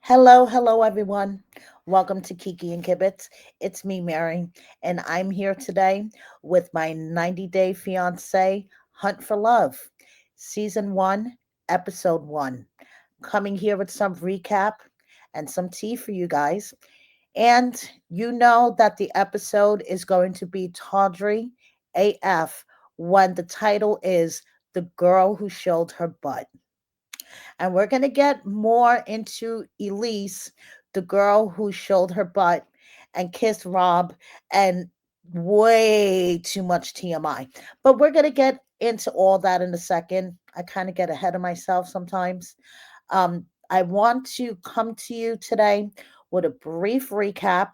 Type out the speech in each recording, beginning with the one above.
Hello, everyone. Welcome to Kiki and Kibitz. It's me, Mary, and I'm here today with my 90-day fiance, Hunt for Love, Season 1, Episode 1. Coming here with some recap and some tea for you guys. And you know that the episode is going to be tawdry AF when the title is The Girl Who Showed Her Butt. And we're going to get more into Elise, the girl who showed her butt and kissed Rob, and way too much TMI. But we're going to get into all that in a second. I kind of get ahead of myself sometimes. I want to come to you today with a brief recap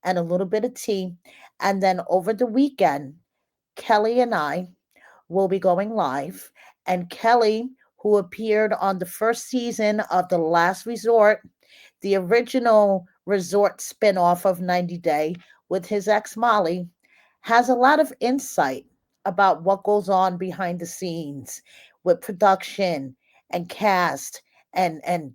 and a little bit of tea. And then over the weekend, Kelly and I will be going live. And Kelly, who appeared on the first season of The Last Resort, the original resort spinoff of 90 Day with his ex Molly, has a lot of insight about what goes on behind the scenes with production and cast and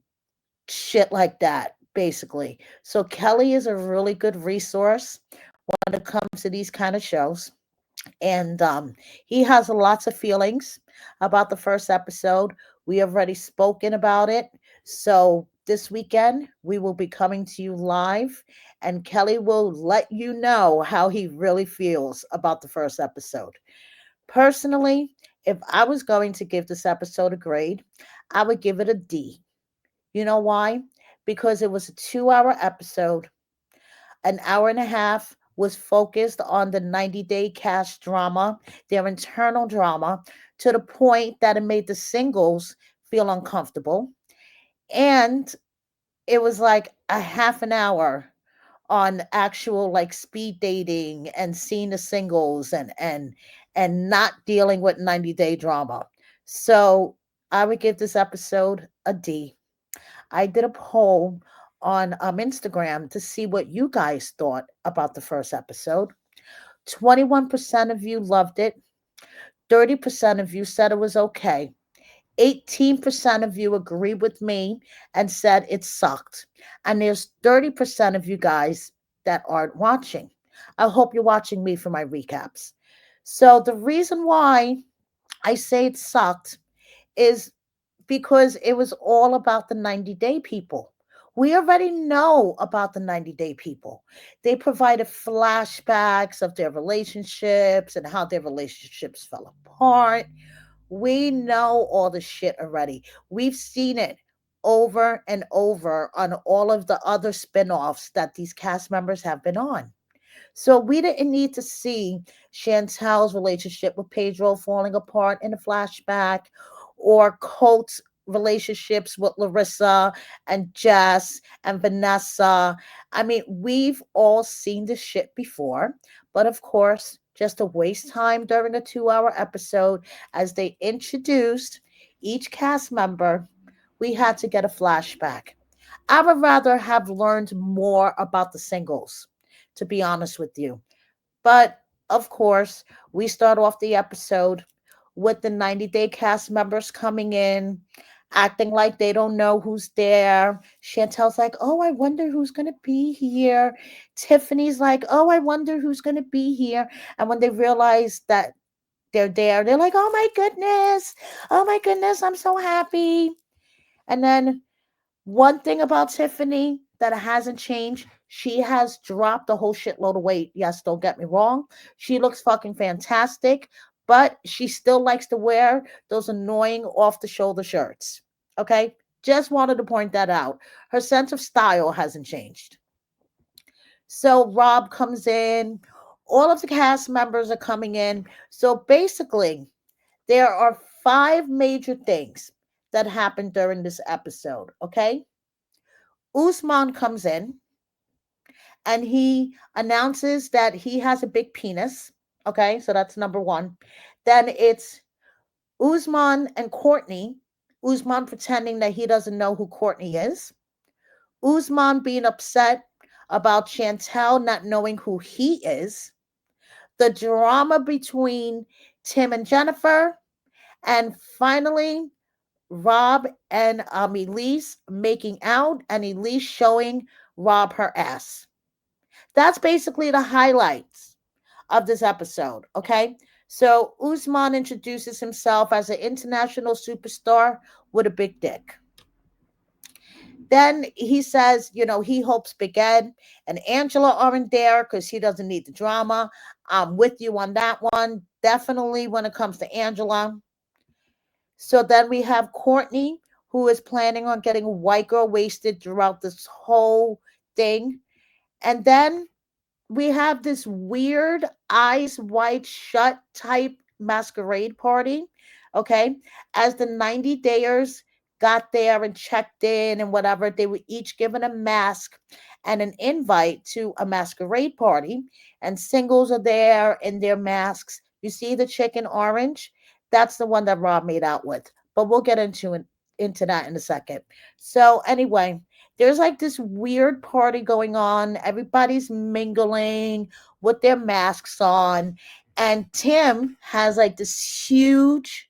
shit like that, basically. So Kelly is a really good resource when it comes to these kind of shows. And he has lots of feelings about the first episode. We have already spoken about it. So this weekend, we will be coming to you live, and Kelly will let you know how he really feels about the first episode. Personally, if I was going to give this episode a grade, I would give it a D. You know why? Because it was a 2 hour episode. An hour and a half was focused on the 90-day cast drama, their internal drama, to the point that it made the singles feel uncomfortable. And it was like a half an hour on actual like speed dating and seeing the singles and not dealing with 90-day drama. So I would give this episode a D. I did a poll on Instagram to see what you guys thought about the first episode. 21% of you loved it, 30% of you said it was okay, 18% of you agree with me and said it sucked, and there's 30% of you guys that aren't watching. I hope you're watching me for my recaps. So, the reason why I say it sucked is because it was all about the 90-day people. We already know about the 90-day people. They provided flashbacks of their relationships and how their relationships fell apart. We know all the shit already. We've seen it over and over on all of the other spin-offs that these cast members have been on. So we didn't need to see Chantel's relationship with Pedro falling apart in a flashback, or Colt's relationships with Larissa and Jess and Vanessa. I mean, we've all seen this shit before, but of course, just to waste time during a 2 hour episode as they introduced each cast member, we had to get a flashback. I would rather have learned more about the singles, to be honest with you. But of course, we start off the episode with the 90-day cast members coming in, acting like they don't know who's there. Chantel's like, oh, I wonder who's going to be here. Tiffany's like, oh, I wonder who's going to be here. And when they realize that they're there, they're like, oh my goodness. Oh my goodness. I'm so happy. And then one thing about Tiffany that hasn't changed, she has dropped a whole shitload of weight. Yes, don't get me wrong. She looks fucking fantastic, but she still likes to wear those annoying off the shoulder shirts. Okay? Just wanted to point that out. Her sense of style hasn't changed. So Rob comes in. All of the cast members are coming in. So basically, there are five major things that happened during this episode. Okay? Usman comes in and he announces that he has a big penis. Okay, so that's number one. Then it's Usman and Courtney. Usman pretending that he doesn't know who Courtney is. Usman being upset about Chantel not knowing who he is. The drama between Tim and Jennifer. And finally, Rob and Elise making out and Elise showing Rob her ass. That's basically the highlights of this episode, okay? So Usman introduces himself as an international superstar with a big dick. Then he says, he hopes Big Ed and Angela aren't there because he doesn't need the drama. I'm with you on that one. Definitely when it comes to Angela. So then we have Courtney, who is planning on getting white girl wasted throughout this whole thing. And then we have this weird eyes wide shut type masquerade party. Okay. As the 90 dayers got there and checked in and whatever, they were each given a mask and an invite to a masquerade party. And singles are there in their masks. You see the chicken orange? That's the one that Rob made out with. But we'll get into that in a second. So, anyway, there's like this weird party going on. Everybody's mingling with their masks on. And Tim has like this huge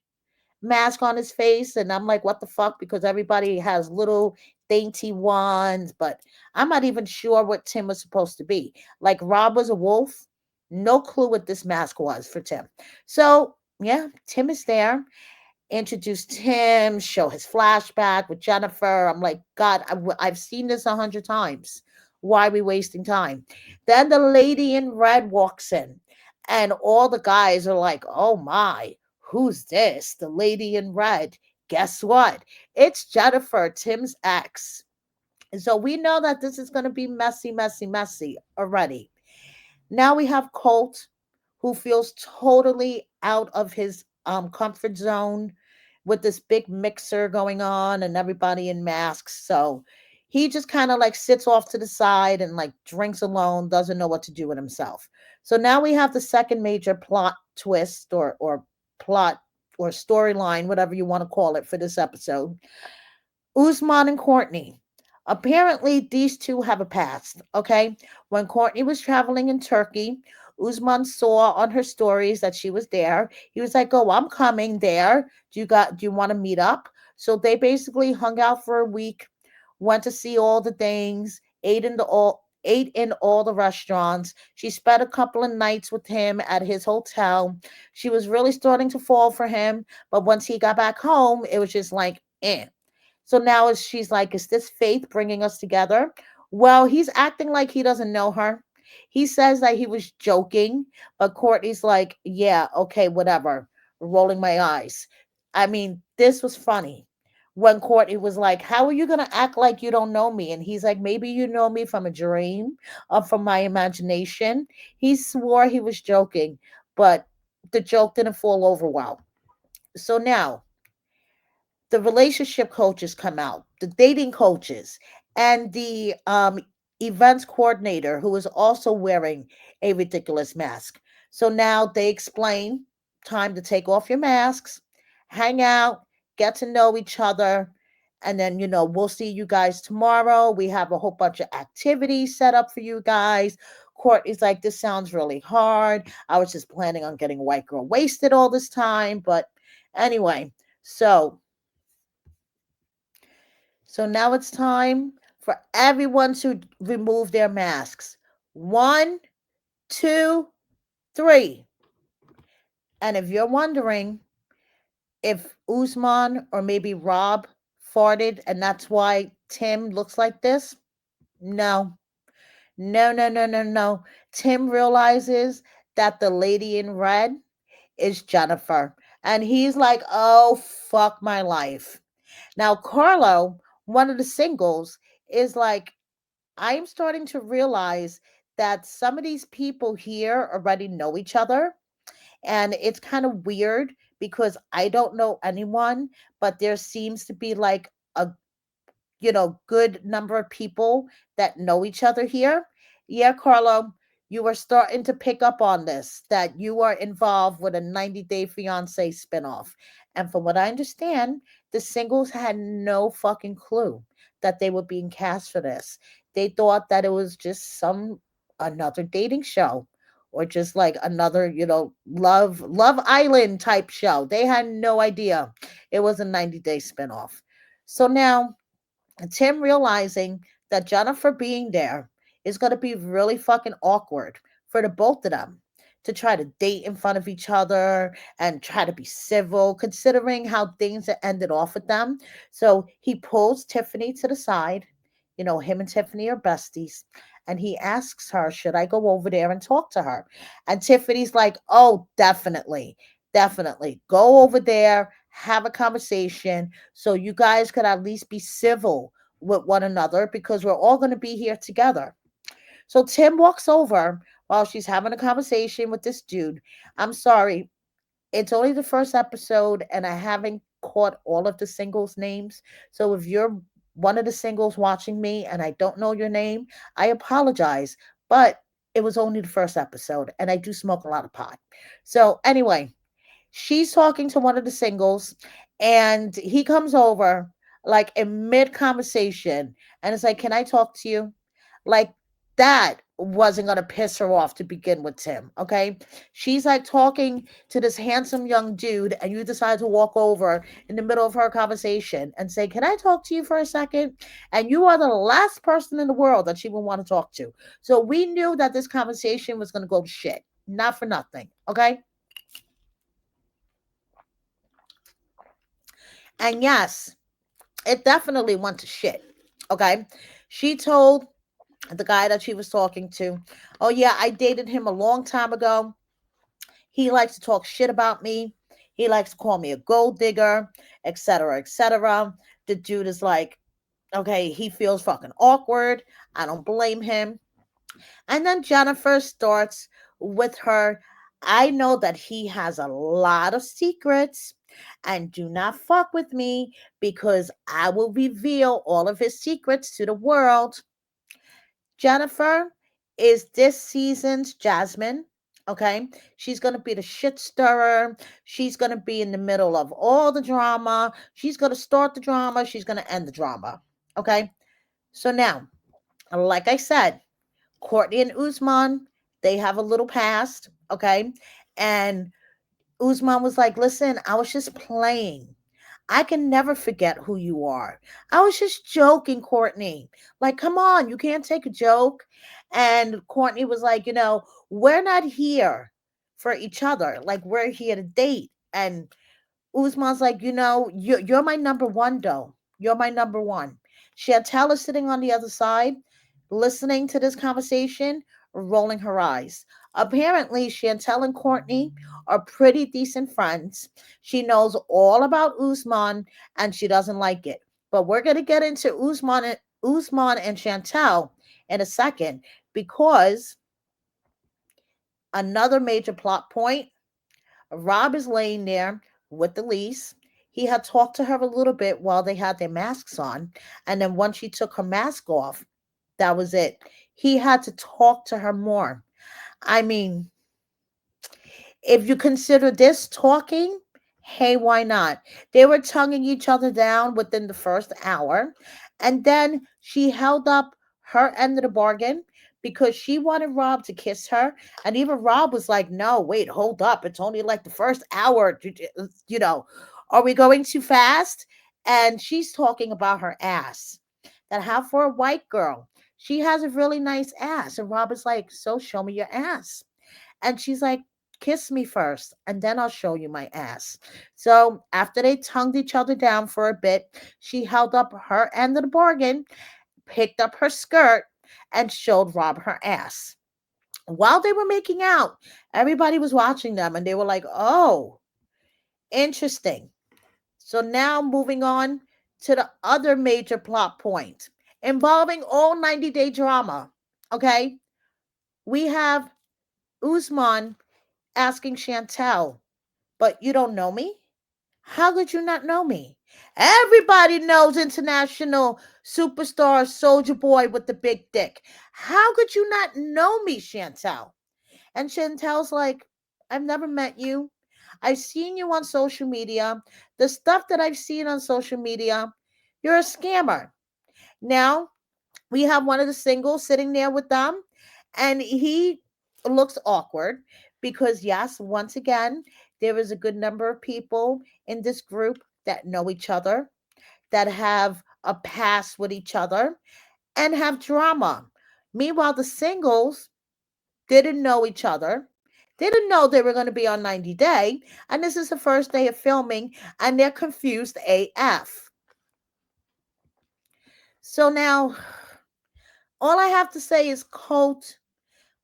mask on his face. And I'm like, what the fuck? Because everybody has little dainty ones. But I'm not even sure what Tim was supposed to be. Like, Rob was a wolf. No clue what this mask was for Tim. So, yeah, Tim is there, introduced him, show his flashback with Jennifer. I'm like, God, I've seen this 100 times. Why are we wasting time? Then the lady in red walks in, and all the guys are like, oh my, who's this? The lady in red. Guess what? It's Jennifer, Tim's ex. And so we know that this is going to be messy, messy, messy already. Now we have Colt, who feels totally out of his comfort zone with this big mixer going on and everybody in masks. So he just kind of like sits off to the side and like drinks alone, doesn't know what to do with himself. So now we have the second major plot twist or plot or storyline, whatever you want to call it for this episode. Usman and Courtney. Apparently, these two have a past. Okay. When Courtney was traveling in Turkey, Usman saw on her stories that she was there. He was like, "Oh, I'm coming there. Do you want to meet up?" So they basically hung out for a week, went to see all the things, ate in all the restaurants. She spent a couple of nights with him at his hotel. She was really starting to fall for him, but once he got back home, it was just like, eh. So now she's like, is this faith bringing us together? Well, he's acting like he doesn't know her. He says that he was joking, but Courtney's like, yeah, okay, whatever, rolling my eyes. I mean, this was funny when Courtney was like, how are you going to act like you don't know me? And he's like, maybe you know me from a dream or from my imagination. He swore he was joking, but the joke didn't fall over well. So now the relationship coaches come out, the dating coaches, and the events coordinator who is also wearing a ridiculous mask. So now they explain time to take off your masks, hang out, get to know each other. And then, we'll see you guys tomorrow. We have a whole bunch of activities set up for you guys. Courtney's like, this sounds really hard. I was just planning on getting white girl wasted all this time. But anyway, so now it's time for everyone to remove their masks. One, two, three. And if you're wondering if Usman or maybe Rob farted and that's why Tim looks like this, no. No, no, no, no, no. Tim realizes that the lady in red is Jennifer. And he's like, oh, fuck my life. Now, Carlo, one of the singles, is like, I'm starting to realize that some of these people here already know each other. And it's kind of weird because I don't know anyone, but there seems to be like a good number of people that know each other here. Yeah, Carlo, you are starting to pick up on this, that you are involved with a 90 Day Fiancé spinoff. And from what I understand, the singles had no fucking clue that they were being cast for this. They thought that it was just another dating show or just like another, Love Island type show. They had no idea it was a 90-day spinoff. So now Tim realizing that Jennifer being there is going to be really fucking awkward for the both of them to try to date in front of each other and try to be civil, considering how things had ended off with them. So he pulls Tiffany to the side. Him and Tiffany are besties. And he asks her, should I go over there and talk to her? And Tiffany's like, oh, definitely, definitely. Go over there, have a conversation so you guys could at least be civil with one another because we're all going to be here together. So Tim walks over while she's having a conversation with this dude. I'm sorry, it's only the first episode and I haven't caught all of the singles' names. So if you're one of the singles watching me and I don't know your name, I apologize. But it was only the first episode and I do smoke a lot of pot. So anyway, she's talking to one of the singles and he comes over like in mid conversation and it's like, can I talk to you? Like, that wasn't going to piss her off to begin with, Tim. Okay. She's like talking to this handsome young dude and you decide to walk over in the middle of her conversation and say, can I talk to you for a second? And you are the last person in the world that she would want to talk to. So we knew that this conversation was going to go to shit. Not for nothing. Okay. And yes, it definitely went to shit. Okay. She told the guy that she was talking to, oh, yeah, I dated him a long time ago. He likes to talk shit about me. He likes to call me a gold digger, etc., etc. The dude is like, okay, he feels fucking awkward. I don't blame him. And then Jennifer starts with her, I know that he has a lot of secrets and do not fuck with me because I will reveal all of his secrets to the world. Jennifer is this season's Jasmine. Okay. She's going to be the shit stirrer. She's going to be in the middle of all the drama. She's going to start the drama. She's going to end the drama. Okay. So now, like I said, Courtney and Usman, they have a little past, okay? And Usman was like, listen, I was just playing. I can never forget who you are. I was just joking, Courtney. Like, come on, you can't take a joke. And Courtney was like, we're not here for each other. Like, we're here to date. And Usman's like, you're my number one, though. You're my number one. Chantel is sitting on the other side, listening to this conversation, rolling her eyes. Apparently, Chantel and Courtney are pretty decent friends. She knows all about Usman and she doesn't like it. But we're going to get into Usman and Chantel in a second because another major plot point, Rob is laying there with the lease. He had talked to her a little bit while they had their masks on. And then once she took her mask off, that was it. He had to talk to her more. I mean, if you consider this talking, hey, why not? They were tonguing each other down within the first hour. And then she held up her end of the bargain because she wanted Rob to kiss her. And even Rob was like, no, wait, hold up. It's only like the first hour. You know, are we going too fast? And she's talking about her ass. That how for a white girl, she has a really nice ass. And Rob is like, so show me your ass. And she's like, kiss me first, and then I'll show you my ass. So after they tongued each other down for a bit, she held up her end of the bargain, picked up her skirt, and showed Rob her ass. While they were making out, everybody was watching them and they were like, oh, interesting. So now moving on to the other major plot point involving all 90-day drama. Okay. We have Usman asking Chantel, but you don't know me? How could you not know me? Everybody knows international superstar soldier boy with the big dick. How could you not know me, Chantel? And Chantel's like, I've never met you. I've seen you on social media. The stuff that I've seen on social media, you're a scammer. Now, we have one of the singles sitting there with them, and he looks awkward because, yes, once again, there is a good number of people in this group that know each other, that have a past with each other, and have drama. Meanwhile, the singles didn't know each other. They didn't know they were going to be on 90 Day. And this is the first day of filming, and they're confused AF. So now, all I have to say is, Colt,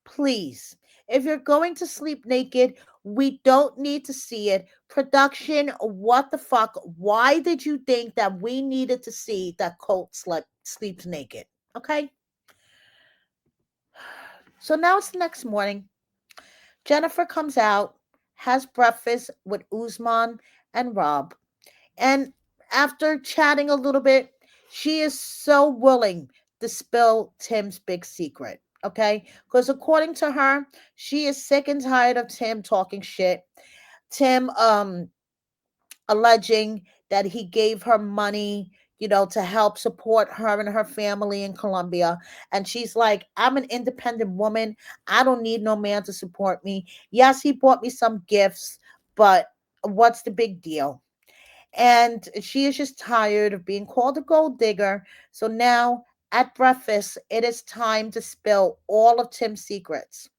please, if you're going to sleep naked, we don't need to see it. Production, what the fuck? Why did you think that we needed to see that Colt sleeps naked? Okay. So now it's the next morning. Jennifer comes out, has breakfast with Usman and Rob. And after chatting a little bit, she is so willing to spill Tim's big secret. Okay. Because according to her, she is sick and tired of Tim talking shit. Tim alleging that he gave her money, to help support her and her family in Colombia. And she's like, I'm an independent woman. I don't need no man to support me. Yes, he bought me some gifts, but what's the big deal? And she is just tired of being called a gold digger. So now at breakfast, it is time to spill all of Tim's secrets.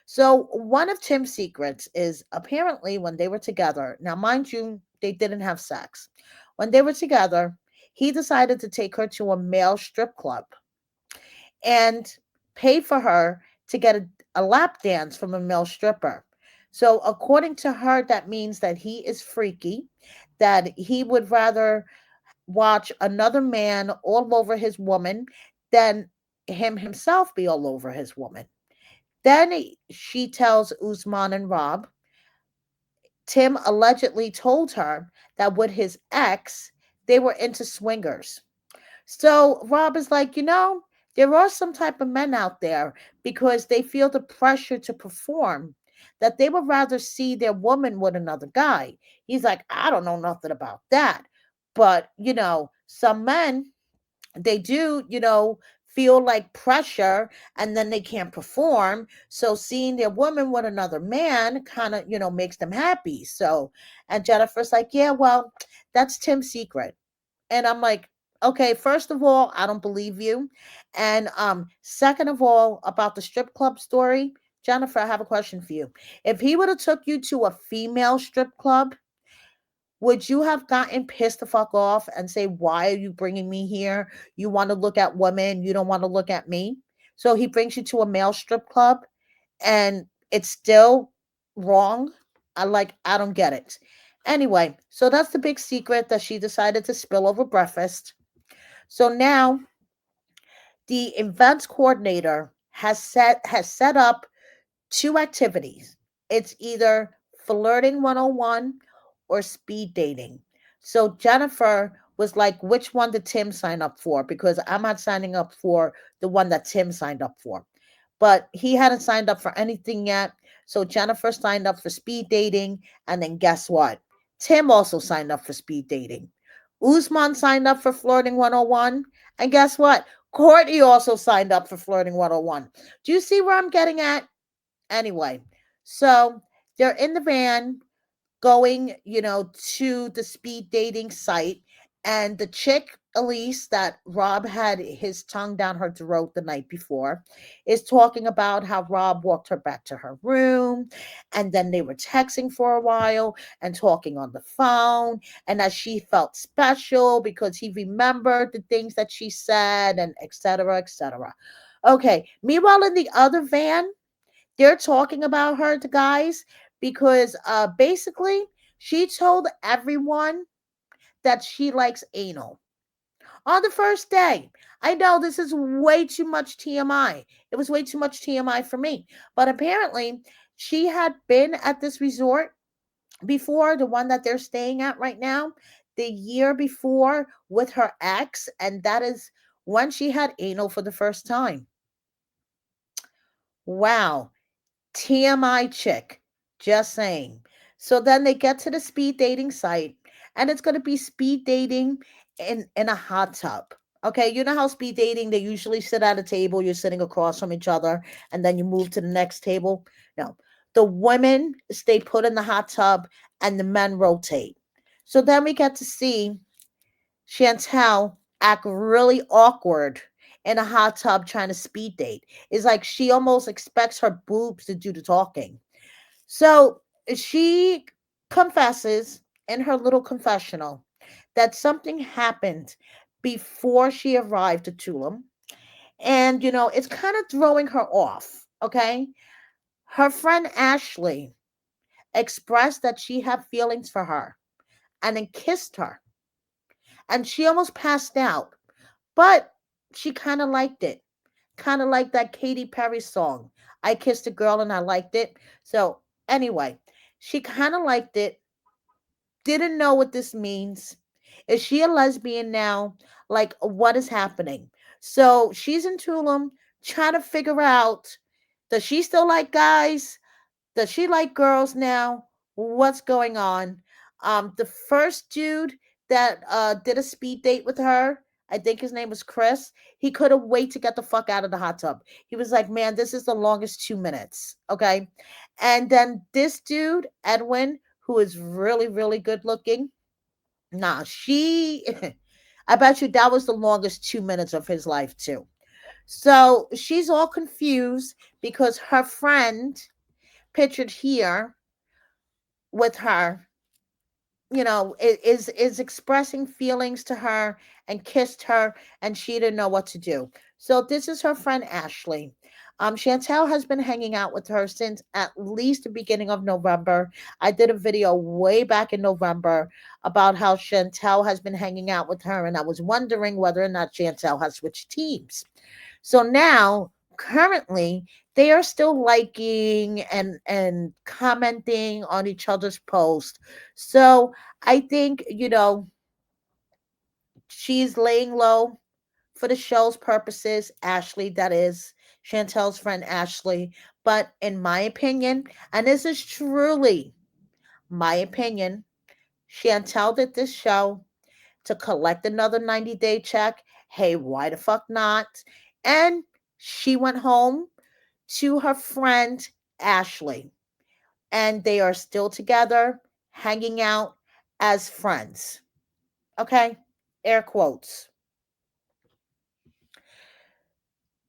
So one of Tim's secrets is apparently when they were together. Now, mind you, they didn't have sex. When they were together, he decided to take her to a male strip club and pay for her to get a lap dance from a male stripper. So, according to her, that means that he is freaky, that he would rather watch another man all over his woman than him himself be all over his woman. Then she tells Usman and Rob, Tim allegedly told her that with his ex, they were into swingers. So Rob is like, there are some type of men out there because they feel the pressure to perform that they would rather see their woman with another guy. He's like, I don't know nothing about that. But, some men, they do, feel like pressure and then they can't perform. So seeing their woman with another man kind of, makes them happy. So, and Jennifer's like, yeah, well, that's Tim's secret. And I'm like, okay, first of all, I don't believe you. And second of all, about the strip club story, Jennifer, I have a question for you. If he would have took you to a female strip club, would you have gotten pissed the fuck off and say, why are you bringing me here? You want to look at women, you don't want to look at me. So he brings you to a male strip club and it's still wrong. I don't get it. Anyway, so that's the big secret that she decided to spill over breakfast. So now the events coordinator has set up two activities. It's either flirting 101 or speed dating. So Jennifer was like, which one did Tim sign up for? Because I'm not signing up for the one that Tim signed up for. But he hadn't signed up for anything yet. So Jennifer signed up for speed dating. And then guess what? Tim also signed up for speed dating. Usman signed up for flirting 101. And guess what? Courtney also signed up for flirting 101. Do you see where I'm getting at? Anyway, so they're in the van going, to the speed dating site. And the chick, Elise, that Rob had his tongue down her throat the night before, is talking about how Rob walked her back to her room. And then they were texting for a while and talking on the phone. And that she felt special because he remembered the things that she said, and et cetera, et cetera. Okay. Meanwhile, in the other van, they're talking about her to guys because basically she told everyone that she likes anal on the first day. I know this is way too much TMI. It was way too much TMI for me. But apparently she had been at this resort before, the one that they're staying at right now, the year before with her ex, and that is when she had anal for the first time. Wow. TMI chick. Just saying. So then they get to the speed dating site, and it's going to be speed dating in a hot tub. Okay, you know how speed dating, they usually sit at a table, you're sitting across from each other, and then you move to the next table? No. The women stay put in the hot tub and the men rotate. So then we get to see Chantel act really awkward in a hot tub trying to speed date. It's like she almost expects her boobs to do the talking. So she confesses in her little confessional that something happened before she arrived to Tulum. And, it's kind of throwing her off. Okay. Her friend Ashley expressed that she had feelings for her and then kissed her. And she almost passed out, but she kind of liked it. Kind of like that Katy Perry song, I Kissed a Girl and I Liked It. So, anyway, she kind of liked it, didn't know what this means. Is she a lesbian now? Like, what is happening? So, she's in Tulum trying to figure out, does she still like guys? Does she like girls now? What's going on? The first dude that did a speed date with her, I think his name was Chris. He couldn't wait to get the fuck out of the hot tub. He was like, "Man, this is the longest 2 minutes." Okay, and then this dude Edwin, who is really really good looking. Nah, she. I bet you that was the longest 2 minutes of his life too. So she's all confused because her friend pictured here with her, is expressing feelings to her and kissed her, and she didn't know what to do. So this is her friend Ashley. Chantel has been hanging out with her since at least the beginning of November. I did a video way back in November about how Chantel has been hanging out with her, and I was wondering whether or not Chantel has switched teams. So now, currently, they are still liking and commenting on each other's posts. So I think, she's laying low for the show's purposes. Ashley, that is Chantel's friend Ashley. But in my opinion, and this is truly my opinion, Chantel did this show to collect another 90-day check. Hey, why the fuck not? And she went home to her friend Ashley, and they are still together, hanging out as friends. Okay? Air quotes.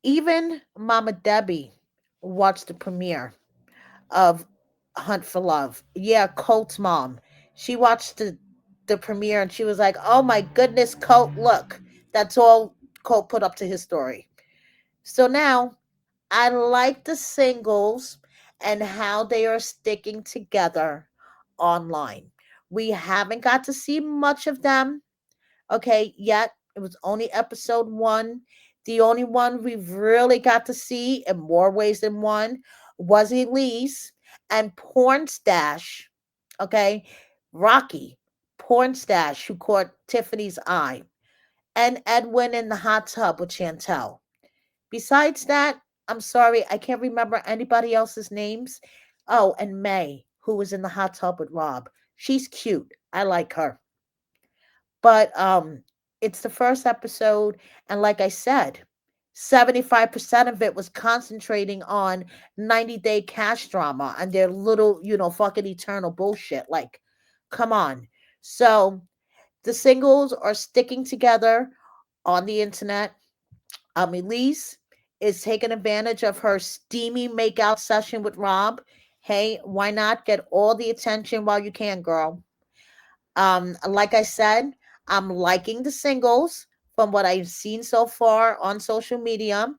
Even Mama Debbie watched the premiere of Hunt for Love. Yeah, Colt's mom. She watched the premiere and she was like, "Oh my goodness, Colt, look." That's all Colt put up to his story. So now I like the singles and how they are sticking together online. We haven't got to see much of them, okay, yet. It was only episode one. The only one we've really got to see in more ways than one was Elise and Porn Stash, okay, Rocky, Porn Stash, who caught Tiffany's eye, and Edwin in the hot tub with Chantel. Besides that, I'm sorry, I can't remember anybody else's names. Oh, and May, who was in the hot tub with Rob. She's cute. I like her. But it's the first episode, and like I said, 75% of it was concentrating on 90-day cash drama and their little, fucking eternal bullshit. Like, come on. So the singles are sticking together on the internet. Elise is taking advantage of her steamy makeout session with Rob. Hey, why not get all the attention while you can, girl? Like I said, I'm liking the singles from what I've seen so far on social media.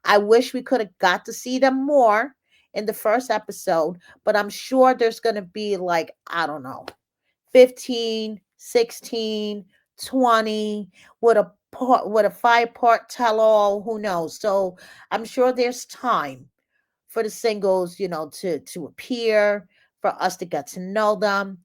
I wish we could have got to see them more in the first episode, but I'm sure there's going to be like, I don't know, 15, 16, 20 with a 5-part tell all, who knows. So I'm sure there's time for the singles, to appear, for us to get to know them.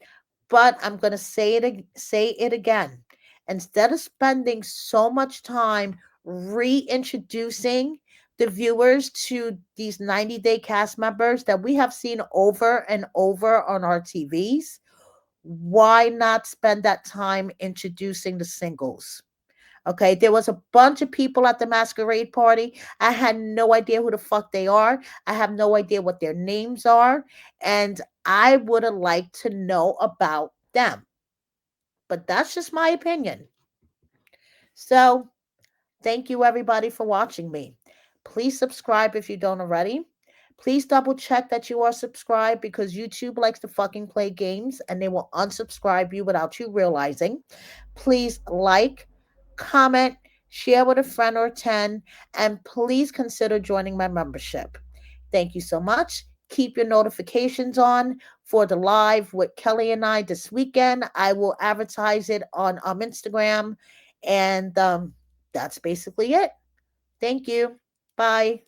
But I'm going to say it again. Instead of spending so much time reintroducing the viewers to these 90-day cast members that we have seen over and over on our TVs, why not spend that time introducing the singles? Okay, there was a bunch of people at the masquerade party. I had no idea who the fuck they are. I have no idea what their names are. And I would have liked to know about them. But that's just my opinion. So, thank you everybody for watching me. Please subscribe if you don't already. Please double check that you are subscribed because YouTube likes to fucking play games and they will unsubscribe you without you realizing. Please like, comment, share with a friend or 10, and please consider joining my membership. Thank you so much. Keep your notifications on for the live with Kelly and I this weekend. I will advertise it on Instagram, and that's basically it. Thank you. Bye.